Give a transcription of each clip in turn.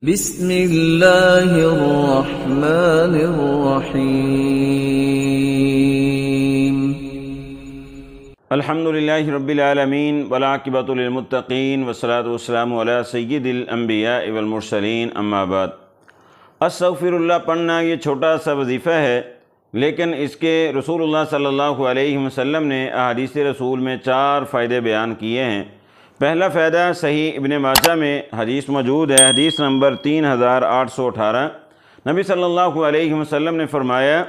بسم اللہ الرحمن الرحیم الحمدللہ رب العالمین والعاقبۃ للمتقین والصلاۃ والسلام علی سید الانبیاء والمرسلین اما بعد۔ استغفر اللہ پڑھنا یہ چھوٹا سا وظیفہ ہے، لیکن اس کے رسول اللہ صلی اللہ علیہ وسلم نے احادیث رسول میں 4 فائدے بیان کیے ہیں۔ پہلا فائدہ صحیح ابن ماجہ میں حدیث موجود ہے، حدیث نمبر 3818۔ نبی صلی اللہ علیہ وسلم نے فرمایا،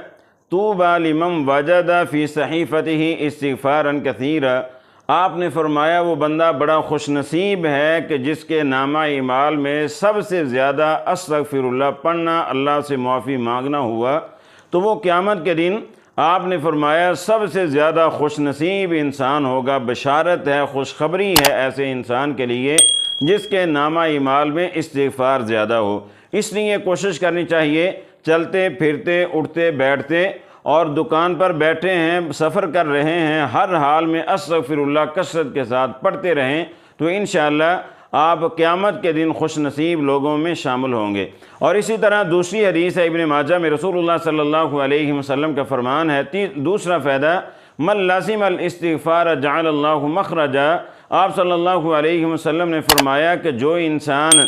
طوبی لمن وجد فی صحیفتہ استغفارا کثیرا۔ آپ نے فرمایا وہ بندہ بڑا خوش نصیب ہے کہ جس کے نامہ اعمال میں سب سے زیادہ استغفر اللہ پڑھنا، اللہ سے معافی مانگنا ہوا، تو وہ قیامت کے دن آپ نے فرمایا سب سے زیادہ خوش نصیب انسان ہوگا۔ بشارت ہے، خوشخبری ہے ایسے انسان کے لیے جس کے نامہ اعمال میں استغفار زیادہ ہو۔ اس لیے کوشش کرنی چاہیے، چلتے پھرتے اٹھتے بیٹھتے اور دکان پر بیٹھے ہیں، سفر کر رہے ہیں، ہر حال میں استغفر اللہ کثرت کے ساتھ پڑھتے رہیں تو انشاءاللہ آپ قیامت کے دن خوش نصیب لوگوں میں شامل ہوں گے۔ اور اسی طرح دوسری حدیث ہے ابن ماجہ میں، رسول اللہ صلی اللہ علیہ وسلم کا فرمان ہے، دوسرا فائدہ، من لازم الاستغفار جعل اللہ مخرجا۔ آپ صلی اللہ علیہ وسلم نے فرمایا کہ جو انسان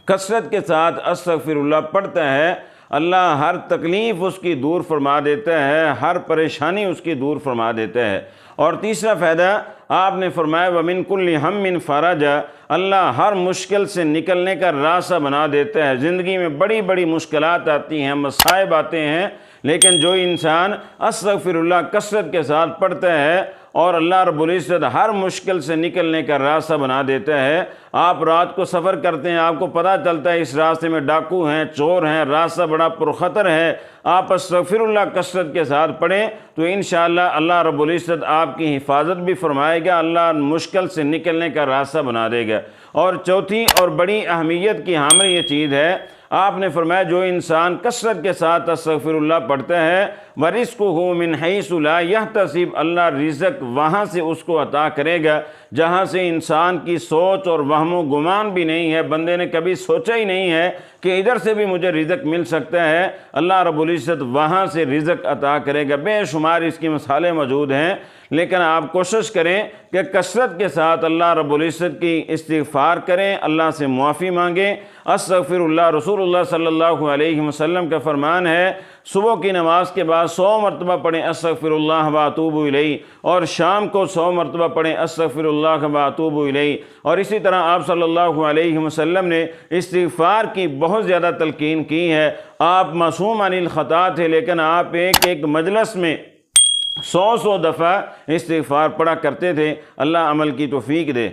کثرت کے ساتھ استغفر اللہ پڑھتا ہے، اللہ ہر تکلیف اس کی دور فرما دیتا ہے، ہر پریشانی اس کی دور فرما دیتا ہے۔ اور تیسرا فائدہ آپ نے فرمایا وَمِن كُلِّ هَمٍّ فَرَجًا، اللہ ہر مشکل سے نکلنے کا راستہ بنا دیتا ہے۔ زندگی میں بڑی بڑی مشکلات آتی ہیں، مصائب آتے ہیں، لیکن جو انسان استغفر اللہ کثرت کے ساتھ پڑھتا ہے اور اللہ رب العزت ہر مشکل سے نکلنے کا راستہ بنا دیتا ہے۔ آپ رات کو سفر کرتے ہیں، آپ کو پتہ چلتا ہے اس راستے میں ڈاکو ہیں، چور ہیں، راستہ بڑا پرخطر ہے، آپ استغفر اللہ کثرت کے ساتھ پڑھیں تو انشاءاللہ اللہ رب العزت آپ کی حفاظت بھی فرمائے گا، اللہ مشکل سے نکلنے کا راستہ بنا دے گا۔ اور چوتھی اور بڑی اہمیت کی حامل یہ چیز ہے، آپ نے فرمایا جو انسان کثرت کے ساتھ استغفر اللہ پڑھتا ہے وَرِزْقُهُ مِنْ حَيْثُ لَا يَحْتَسِبُ، اللہ رزق وہاں سے اس کو عطا کرے گا جہاں سے انسان کی سوچ اور وہم و گمان بھی نہیں ہے، بندے نے کبھی سوچا ہی نہیں ہے کہ ادھر سے بھی مجھے رزق مل سکتا ہے، اللہ رب العزت وہاں سے رزق عطا کرے گا۔ بے شمار اس کی مثالیں موجود ہیں، لیکن آپ کوشش کریں کہ کثرت کے ساتھ اللہ رب العزت کی استغفار کریں، اللہ سے معافی مانگیں۔ استغفر اللہ، رسول اللہ صلی اللہ علیہ وسلم کا فرمان ہے، صبح کی نماز کے بعد 100 مرتبہ پڑھیں استغفر اللہ واتوب الیہ، اور شام کو 100 مرتبہ پڑھیں استغفر اللہ واتوب الیہ۔ اور اسی طرح آپ صلی اللہ علیہ وسلم نے استغفار کی بہت زیادہ تلقین کی ہے۔ آپ معصوم عن الخطا تھے، لیکن آپ ایک مجلس میں 100 دفعہ استغفار پڑھا کرتے تھے۔ اللہ عمل کی توفیق دے۔